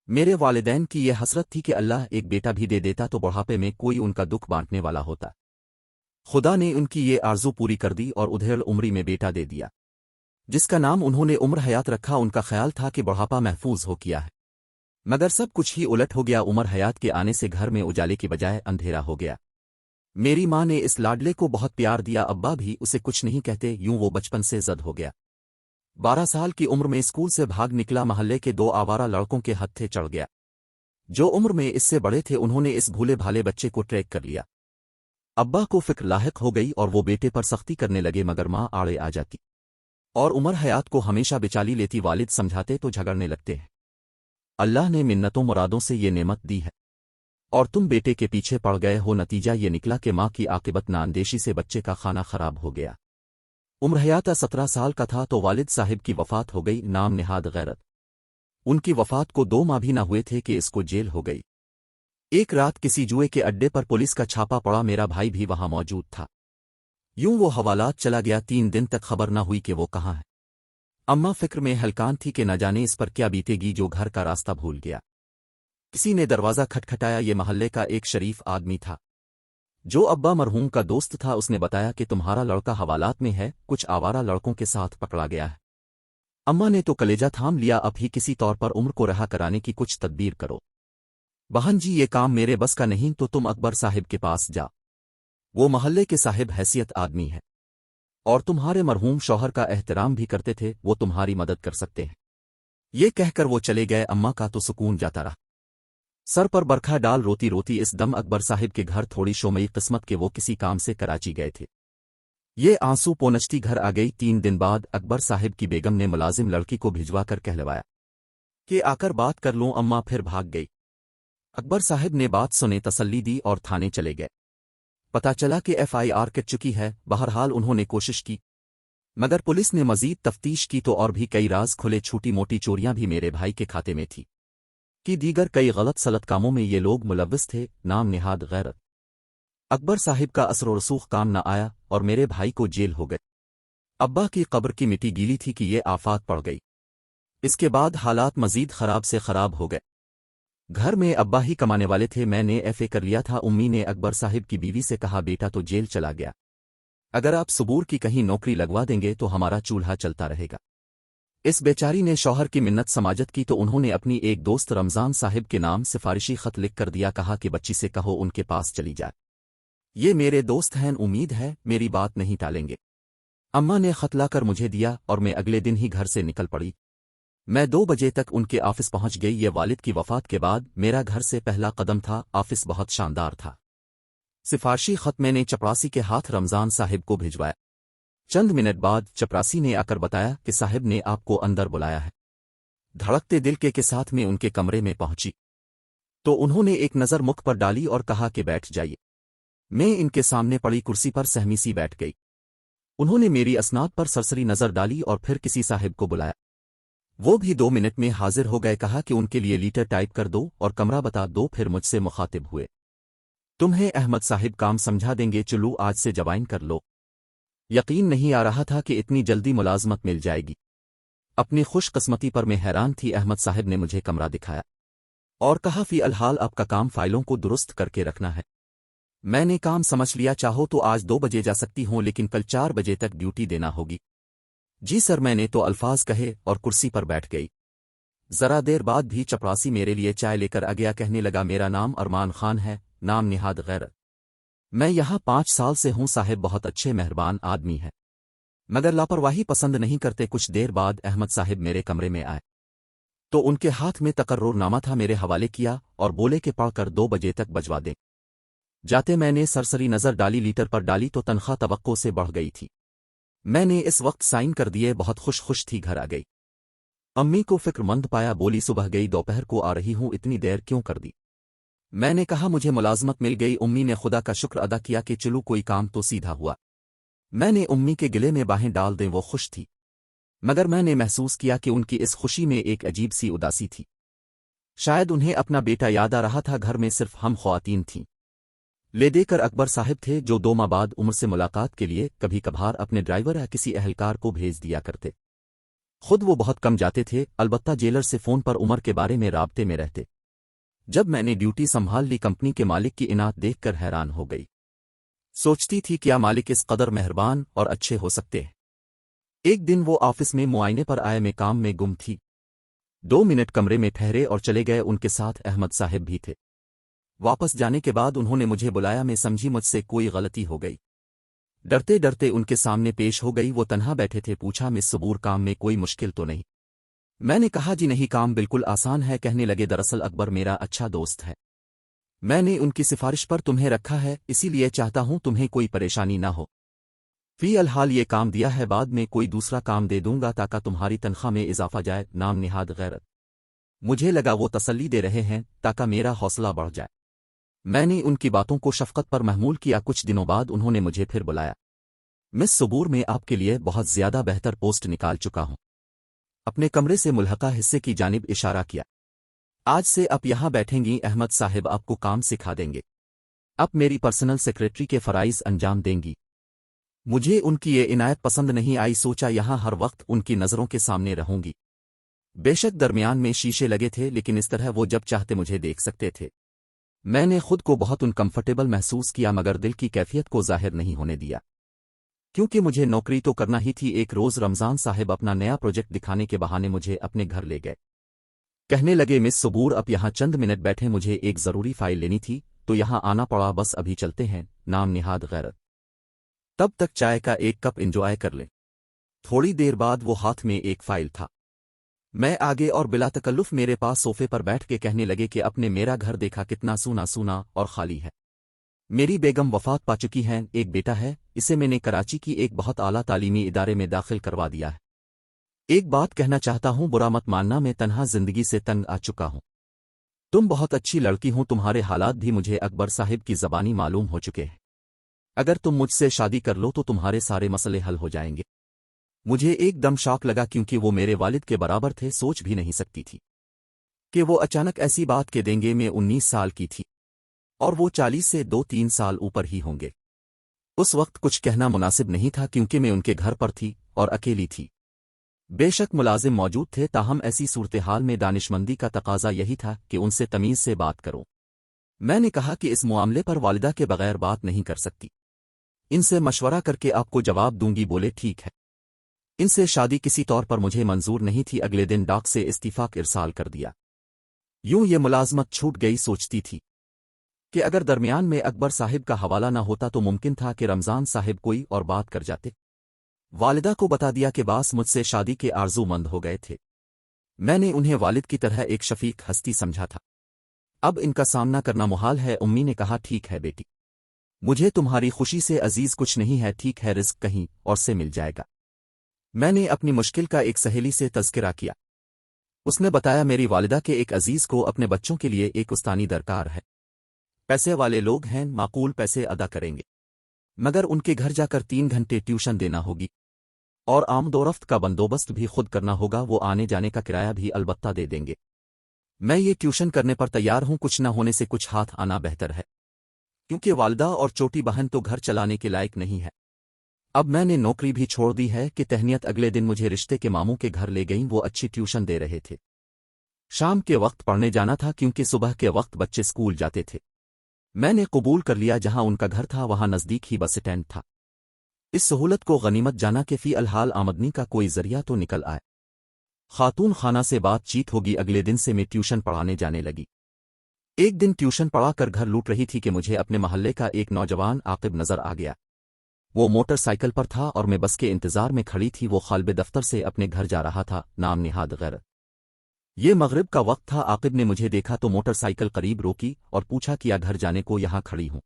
میرے والدین کی یہ حسرت تھی کہ اللہ ایک بیٹا بھی دے دیتا تو بڑھاپے میں کوئی ان کا دکھ بانٹنے والا ہوتا۔ خدا نے ان کی یہ آرزو پوری کر دی اور ادھیڑ عمری میں بیٹا دے دیا، جس کا نام انہوں نے عمر حیات رکھا۔ ان کا خیال تھا کہ بڑھاپا محفوظ ہو کیا ہے، مگر سب کچھ ہی الٹ ہو گیا۔ عمر حیات کے آنے سے گھر میں اجالے کی بجائے اندھیرا ہو گیا۔ میری ماں نے اس لاڈلے کو بہت پیار دیا، ابا بھی اسے کچھ نہیں کہتے، یوں وہ بچپن سے زد ہو گیا۔ 12 سال کی عمر میں اسکول سے بھاگ نکلا، محلے کے 2 آوارہ لڑکوں کے ہتھے چڑھ گیا جو عمر میں اس سے بڑے تھے۔ انہوں نے اس بھولے بھالے بچے کو ٹریک کر لیا۔ ابا کو فکر لاحق ہو گئی اور وہ بیٹے پر سختی کرنے لگے، مگر ماں آڑے آ جاتی اور عمر حیات کو ہمیشہ بچالی لیتی۔ والد سمجھاتے تو جھگڑنے لگتے ہیں۔ اللہ نے منتوں مرادوں سے یہ نعمت دی ہے اور تم بیٹے کے پیچھے پڑ گئے ہو، نتیجہ یہ نکلا کہ ماں کی عاقبت نااندیشی سے بچے کا کھانا خراب ہو گیا۔ عمر حیات 17 سال کا تھا تو والد صاحب کی وفات ہو گئی، نام نہاد غیرت۔ ان کی وفات کو 2 ماہ بھی نہ ہوئے تھے کہ اس کو جیل ہو گئی۔ ایک رات کسی جوئے کے اڈے پر پولیس کا چھاپا پڑا، میرا بھائی بھی وہاں موجود تھا۔ یوں وہ حوالات چلا گیا، 3 دن تک خبر نہ ہوئی کہ وہ کہاں ہے۔ اماں فکر میں ہلکان تھی کہ نہ جانے اس پر کیا بیتے گی جو گھر کا راستہ بھول گیا۔ کسی نے دروازہ کھٹکھٹایا، یہ محلے کا ایک شریف آدمی تھا جو ابا مرحوم کا دوست تھا۔ اس نے بتایا کہ تمہارا لڑکا حوالات میں ہے، کچھ آوارہ لڑکوں کے ساتھ پکڑا گیا ہے۔ اماں نے تو کلیجہ تھام لیا، اب ہی کسی طور پر عمر کو رہا کرانے کی کچھ تدبیر کرو۔ بہن جی یہ کام میرے بس کا نہیں، تو تم اکبر صاحب کے پاس جا، وہ محلے کے صاحب حیثیت آدمی ہے اور تمہارے مرحوم شوہر کا احترام بھی کرتے تھے، وہ تمہاری مدد کر سکتے ہیں۔ یہ کہہ کر وہ چلے گئے۔ اماں کا تو سکون جاتا رہا، سر پر برکھا ڈال روتی روتی اس دم اکبر صاحب کے گھر تھوڑی شومئی قسمت کے وہ کسی کام سے کراچی گئے تھے۔ یہ آنسو پونچتی گھر آ گئی۔ 3 دن بعد اکبر صاحب کی بیگم نے ملازم لڑکی کو بھجوا کر کہلوایا کہ آ کر بات کر لوں۔ اماں پھر بھاگ گئی۔ اکبر صاحب نے بات سنے، تسلی دی اور تھانے چلے گئے۔ پتہ چلا کہ FIR کٹ چکی ہے۔ بہرحال انہوں نے کوشش کی، مگر پولیس نے مزید تفتیش کی تو اور بھی کئی راز کھلے۔ چھوٹی موٹی چوریاں بھی میرے بھائی کے کھاتے میں تھی کہ دیگر کئی غلط سلط کاموں میں یہ لوگ ملوث تھے، نام نہاد غیرت۔ اکبر صاحب کا اثر و رسوخ کام نہ آیا اور میرے بھائی کو جیل ہو گئے۔ ابا کی قبر کی مٹی گیلی تھی کہ یہ آفات پڑ گئی۔ اس کے بعد حالات مزید خراب سے خراب ہو گئے۔ گھر میں ابا ہی کمانے والے تھے، میں نے FA کر لیا تھا۔ امی نے اکبر صاحب کی بیوی سے کہا بیٹا تو جیل چلا گیا، اگر آپ صبور کی کہیں نوکری لگوا دیں گے تو ہمارا چولہا چلتا رہے گا۔ اس بیچاری نے شوہر کی منت سماجت کی تو انہوں نے اپنی ایک دوست رمضان صاحب کے نام سفارشی خط لکھ کر دیا، کہا کہ بچی سے کہو ان کے پاس چلی جائے، یہ میرے دوست ہیں، امید ہے میری بات نہیں ٹالیں گے۔ اماں نے خط لا کر مجھے دیا اور میں اگلے دن ہی گھر سے نکل پڑی۔ میں 2 بجے تک ان کے آفس پہنچ گئی۔ یہ والد کی وفات کے بعد میرا گھر سے پہلا قدم تھا۔ آفس بہت شاندار تھا۔ سفارشی خط میں نے چپراسی کے ہاتھ رمضان صاحب کو بھجوایا۔ چند منٹ بعد چپراسی نے آ کر بتایا کہ صاحب نے آپ کو اندر بلایا ہے۔ دھڑکتے دل کے ساتھ میں ان کے کمرے میں پہنچی تو انہوں نے ایک نظر مکھ پر ڈالی اور کہا کہ بیٹھ جائیے۔ میں ان کے سامنے پڑی کرسی پر سہمی سی بیٹھ گئی۔ انہوں نے میری اسناد پر سرسری نظر ڈالی اور پھر کسی صاحب کو بلایا، وہ بھی 2 منٹ میں حاضر ہو گئے۔ کہا کہ ان کے لیے لیٹر ٹائپ کر دو اور کمرہ بتا دو۔ پھر مجھ سے مخاطب ہوئے، تمہیں احمد صاحب کام سمجھا دیں گے، چلو آج سے جوائن کر لو۔ یقین نہیں آ رہا تھا کہ اتنی جلدی ملازمت مل جائے گی۔ اپنی خوش قسمتی پر میں حیران تھی۔ احمد صاحب نے مجھے کمرہ دکھایا اور کہا فی الحال آپ کا کام فائلوں کو درست کر کے رکھنا ہے۔ میں نے کام سمجھ لیا، چاہو تو آج 2 بجے جا سکتی ہوں لیکن کل 4 بجے تک ڈیوٹی دینا ہوگی۔ جی سر، میں نے تو الفاظ کہے اور کرسی پر بیٹھ گئی۔ ذرا دیر بعد بھی چپراسی میرے لیے چائے لے کر آ گیا، کہنے لگا میرا نام ارمان خان ہے، نام نہاد غیرت، میں یہاں 5 سال سے ہوں۔ صاحب بہت اچھے مہربان آدمی ہے مگر لاپرواہی پسند نہیں کرتے۔ کچھ دیر بعد احمد صاحب میرے کمرے میں آئے تو ان کے ہاتھ میں تقرر نامہ تھا، میرے حوالے کیا اور بولے کہ پڑھ کر 2 بجے تک بجوا دیں۔ جاتے میں نے سرسری نظر ڈالی، لیٹر پر ڈالی تو تنخواہ توقع سے بڑھ گئی تھی۔ میں نے اس وقت سائن کر دیے، بہت خوش تھی۔ گھر آ گئی، امی کو فکر مند پایا، بولی صبح گئی دوپہر کو آ رہی ہوں، اتنی دیر کیوں کر دی؟ میں نے کہا مجھے ملازمت مل گئی۔ امی نے خدا کا شکر ادا کیا کہ چلو کوئی کام تو سیدھا ہوا۔ میں نے امی کے گلے میں باہیں ڈال دیں، وہ خوش تھی مگر میں نے محسوس کیا کہ ان کی اس خوشی میں ایک عجیب سی اداسی تھی۔ شاید انہیں اپنا بیٹا یاد آ رہا تھا۔ گھر میں صرف ہم خواتین تھیں۔ لے دے کر اکبر صاحب تھے جو 2 ماہ بعد عمر سے ملاقات کے لیے کبھی کبھار اپنے ڈرائیور یا کسی اہلکار کو بھیج دیا کرتے۔ خود وہ بہت کم جاتے تھے، البتہ جیلر سے فون پر عمر کے بارے میں رابطے میں رہتے۔ جب میں نے ڈیوٹی سنبھال لی کمپنی کے مالک کی انات دیکھ کر حیران ہو گئی۔ سوچتی تھی کیا مالک اس قدر مہربان اور اچھے ہو سکتے ہیں۔ ایک دن وہ آفس میں معائنے پر آئے، میں کام میں گم تھی۔ 2 منٹ کمرے میں ٹھہرے اور چلے گئے، ان کے ساتھ احمد صاحب بھی تھے۔ واپس جانے کے بعد انہوں نے مجھے بلایا، میں سمجھی مجھ سے کوئی غلطی ہو گئی۔ ڈرتے ڈرتے ان کے سامنے پیش ہو گئی، وہ تنہا بیٹھے تھے۔ پوچھا مس صبور کام میں کوئی مشکل تو نہیں؟ میں نے کہا جی نہیں، کام بالکل آسان ہے۔ کہنے لگے دراصل اکبر میرا اچھا دوست ہے، میں نے ان کی سفارش پر تمہیں رکھا ہے، اسی لیے چاہتا ہوں تمہیں کوئی پریشانی نہ ہو۔ فی الحال یہ کام دیا ہے، بعد میں کوئی دوسرا کام دے دوں گا تاکہ تمہاری تنخواہ میں اضافہ جائے۔ نام نہاد غیرت۔ مجھے لگا وہ تسلی دے رہے ہیں تاکہ میرا حوصلہ بڑھ جائے۔ میں نے ان کی باتوں کو شفقت پر محمول کیا۔ کچھ دنوں بعد انہوں نے مجھے پھر بلایا۔ مس صبور میں آپ کے لیے بہت زیادہ بہتر پوسٹ نکال چکا ہوں۔ اپنے کمرے سے ملحقہ حصے کی جانب اشارہ کیا۔ آج سے آپ یہاں بیٹھیں گی، احمد صاحب آپ کو کام سکھا دیں گے، آپ میری پرسنل سیکریٹری کے فرائض انجام دیں گی۔ مجھے ان کی یہ عنایت پسند نہیں آئی، سوچا یہاں ہر وقت ان کی نظروں کے سامنے رہوں گی۔ بے شک درمیان میں شیشے لگے تھے، لیکن اس طرح وہ جب چاہتے مجھے دیکھ سکتے تھے۔ میں نے خود کو بہت انکمفرٹیبل محسوس کیا، مگر دل کی کیفیت کو ظاہر نہیں ہونے دیا، کیونکہ مجھے نوکری تو کرنا ہی تھی۔ ایک روز رمضان صاحب اپنا نیا پروجیکٹ دکھانے کے بہانے مجھے اپنے گھر لے گئے۔ کہنے لگے مس صبور آپ یہاں چند منٹ بیٹھے، مجھے ایک ضروری فائل لینی تھی تو یہاں آنا پڑا، بس ابھی چلتے ہیں۔ نام نہاد غیرت۔ تب تک چائے کا ایک کپ انجوائے کر لیں۔ تھوڑی دیر بعد وہ ہاتھ میں ایک فائل تھا، میں آگے اور بلا تکلف میرے پاس صوفے پر بیٹھ کے کہنے لگے کہ اپنے میرا گھر دیکھا کتنا سونا سونا اور خالی ہے۔ میری بیگم وفات پا چکی ہیں، ایک بیٹا ہے، اسے میں نے کراچی کی ایک بہت اعلیٰ تعلیمی ادارے میں داخل کروا دیا ہے۔ ایک بات کہنا چاہتا ہوں، برا مت ماننا، میں تنہا زندگی سے تنگ آ چکا ہوں۔ تم بہت اچھی لڑکی ہوں، تمہارے حالات بھی مجھے اکبر صاحب کی زبانی معلوم ہو چکے ہیں۔ اگر تم مجھ سے شادی کر لو تو تمہارے سارے مسئلے حل ہو جائیں گے۔ مجھے ایک دم شاک لگا، کیونکہ وہ میرے والد کے برابر تھے، سوچ بھی نہیں سکتی تھی کہ وہ اچانک ایسی بات کہہ دیں گے۔ میں 19 سال کی تھی اور وہ 40 سے 2-3 سال اوپر ہی ہوں گے۔ اس وقت کچھ کہنا مناسب نہیں تھا، کیونکہ میں ان کے گھر پر تھی اور اکیلی تھی۔ بے شک ملازم موجود تھے، تاہم ایسی صورتحال میں دانشمندی کا تقاضا یہی تھا کہ ان سے تمیز سے بات کرو۔ میں نے کہا کہ اس معاملے پر والدہ کے بغیر بات نہیں کر سکتی، ان سے مشورہ کر کے آپ کو جواب دوں گی۔ بولے ٹھیک ہے۔ ان سے شادی کسی طور پر مجھے منظور نہیں تھی۔ اگلے دن ڈاک سے استعفیٰ ارسال کر دیا۔ یوں یہ ملازمت چھوٹ گئی۔ سوچتی تھی کہ اگر درمیان میں اکبر صاحب کا حوالہ نہ ہوتا تو ممکن تھا کہ رمضان صاحب کوئی اور بات کر جاتے۔ والدہ کو بتا دیا کہ باس مجھ سے شادی کے آرزو مند ہو گئے تھے۔ میں نے انہیں والد کی طرح ایک شفیق ہستی سمجھا تھا، اب ان کا سامنا کرنا محال ہے۔ امی نے کہا ٹھیک ہے بیٹی، مجھے تمہاری خوشی سے عزیز کچھ نہیں ہے، ٹھیک ہے رزق کہیں اور سے مل جائے گا۔ میں نے اپنی مشکل کا ایک سہیلی سے تذکرہ کیا، اس نے بتایا میری والدہ کے ایک عزیز کو اپنے بچوں کے لیے ایک استانی درکار ہے، پیسے والے لوگ ہیں، معقول پیسے ادا کریں گے، مگر ان کے گھر جا کر 3 گھنٹے ٹیوشن دینا ہوگی اور آمد و رفت کا بندوبست بھی خود کرنا ہوگا، وہ آنے جانے کا کرایہ بھی البتہ دے دیں گے۔ میں یہ ٹیوشن کرنے پر تیار ہوں، کچھ نہ ہونے سے کچھ ہاتھ آنا بہتر ہے، کیونکہ والدہ اور چھوٹی بہن تو گھر چلانے کے لائق نہیں ہے۔ اب میں نے نوکری بھی چھوڑ دی ہے کہ تہنیت اگلے دن مجھے رشتے کے ماموں کے گھر لے گئیں، وہ اچھی ٹیوشن دے رہے تھے۔ شام کے وقت پڑھنے جانا تھا، کیونکہ صبح کے وقت بچے اسکول جاتے تھے۔ میں نے قبول کر لیا، جہاں ان کا گھر تھا وہاں نزدیک ہی بس اسٹینڈ تھا۔ اس سہولت کو غنیمت جانا کہ فی الحال آمدنی کا کوئی ذریعہ تو نکل آئے۔ خاتون خانہ سے بات چیت ہوگی۔ اگلے دن سے میں ٹیوشن پڑھانے جانے لگی۔ ایک دن ٹیوشن پڑھا کر گھر لوٹ رہی تھی کہ مجھے اپنے محلے کا ایک نوجوان عاقب نظر آ گیا۔ وہ موٹر سائیکل پر تھا اور میں بس کے انتظار میں کھڑی تھی۔ وہ خالب دفتر سے اپنے گھر جا رہا تھا۔ نام نہاد غیرت۔ یہ مغرب کا وقت تھا۔ عاقب نے مجھے دیکھا تو موٹر سائیکل قریب روکی اور پوچھا کیا گھر جانے کو یہاں کھڑی ہوں؟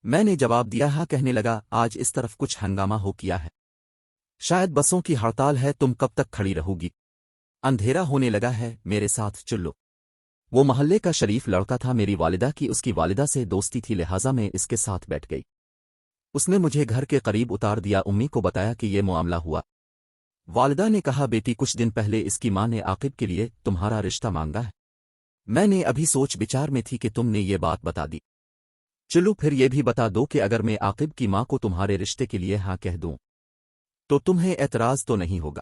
میں نے جواب دیا ہاں۔ کہنے لگا آج اس طرف کچھ ہنگامہ ہو کیا ہے؟ شاید بسوں کی ہڑتال ہے، تم کب تک کھڑی رہو گی؟ اندھیرا ہونے لگا ہے، میرے ساتھ چلو۔ وہ محلے کا شریف لڑکا تھا، میری والدہ کی اس کی والدہ سے دوستی تھی، لہٰذا میں اس کے ساتھ بیٹھ گئی۔ اس نے مجھے گھر کے قریب اتار دیا۔ امی کو بتایا کہ یہ معاملہ ہوا۔ والدہ نے کہا بیٹی کچھ دن پہلے اس کی ماں نے عاقب کے لیے تمہارا رشتہ مانگا ہے۔ میں نے ابھی سوچ بچار میں تھی کہ تم نے یہ بات بتا دی، چلو پھر یہ بھی بتا دو کہ اگر میں عاقب کی ماں کو تمہارے رشتے کے لیے ہاں کہہ دوں تو تمہیں اعتراض تو نہیں ہوگا؟